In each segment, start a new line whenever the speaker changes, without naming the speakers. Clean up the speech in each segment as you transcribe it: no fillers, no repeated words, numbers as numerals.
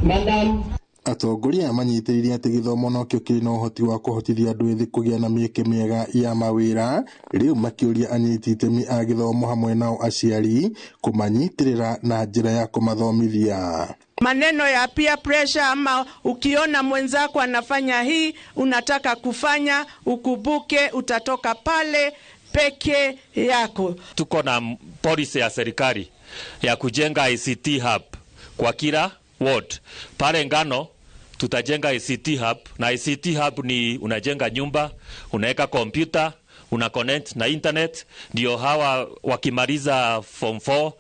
Madam
atongoria manyitiririe ati githomo nokio kiri na uhoti wa kuhotithia andu ethi kugia na mieke miega ya mawira riu makiuria anyiti itemi a githomo hamwe nao aciari kumanyitirira na njira ya kumathomithia.
Maneno ya peer pressure ama ukiona mwenzako anafanya hii unataka kufanya, ukubuke utatoka pale peke yako.
Tuko na policy ya serikali ya kujenga ICT hub kwa kila ward. Pale Ngano tutajenga ICT hub, na ICT hub ni unajenga nyumba, unaweka kompyuta, una connect na internet, ndio hawa wakimaliza form 4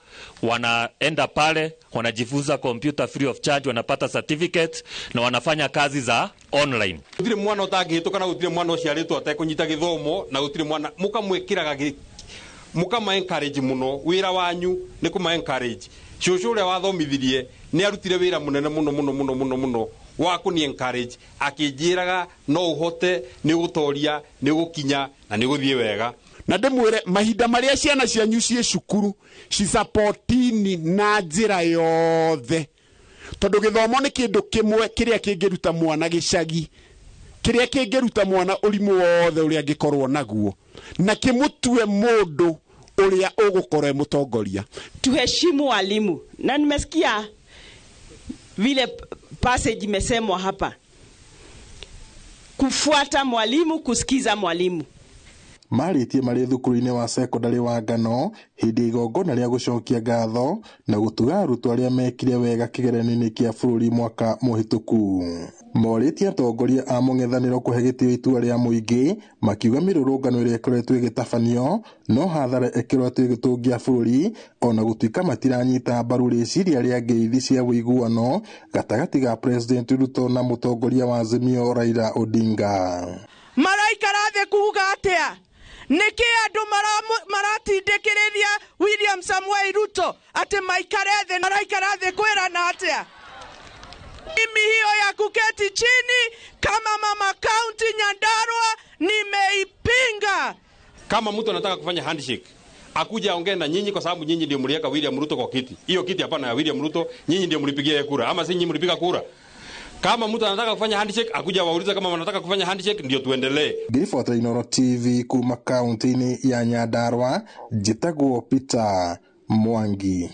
wanaenda pale wanajifunza kompyuta free of charge, wanapata certificate na wanafanya kazi za online.
Gutire mwana utangihituka na gutire mwana uciaritwo atekunyita githomo na gutire mwana mukamwikiraga mukama encourage muno wira wanyu ni kuma encourage shushu ule wathomithirie ni arutire wira munene muno wa kuni encourage akijiraga no uhote ni gutoria ni gukinya na ni guthie wega
na ndimwire mahinda maria ciana cianyu cie cukuru supportini na njira yothe tondu githomo ni kindu kimwe kiria kingiruta mwana gicagi kiria kingiruta mwana urimu wothe uria angikorwo naguo na kimutue mundu uria ugukorwo mutongoria.
Tuheshimu walimu, na nimesikia vile passage imesemwa hapa, kufuata mwalimu, kusikiza mwalimu.
Maritie mari thukuru-ini wa secondary wa Ngano hindi igongona ria gucokia ngatho na gutuga arutwo aria mekire wega kigeranio-ini kia bururi mwaka muhituku. Moritie atongoria a mung'ethaniro kuhe gitio itua ria muingi makiuga mirurungano iria ikoretwo igitabanio no hathara ikiretwo igitungia bururi ona gutuika matiranyita mbaru riciria ria ngeithi cia wuiguano gatagati ga President Ruto na mutongoria wa Azimio Raila Odinga.
Maraika rathe kuuga atia niki andu maratindikiriria William Samuel Ruto ati maikare thĩ, maraikara thĩ kwirana atia? Mimi hiyo ya kuketi chini kama mama county Nyandarua nimeipinga.
Kama mtu anataka kufanya handshake akuja aongee na nyinyi, kwa sababu nyinyi ndio mliweka William Ruto kwa kiti. Hiyo kiti hapana ya William Ruto, nyinyi ndio mlipigia kura, ama si nyinyi mlipiga kura? Kama mtu anataka kufanya handshake akuja waulize kama wanataka kufanya handshake ndio tuendelee.
Ngirifuata Inooro TV kuma kaunti-ini ya Nyandarua, njitagwo Peter Mwangi.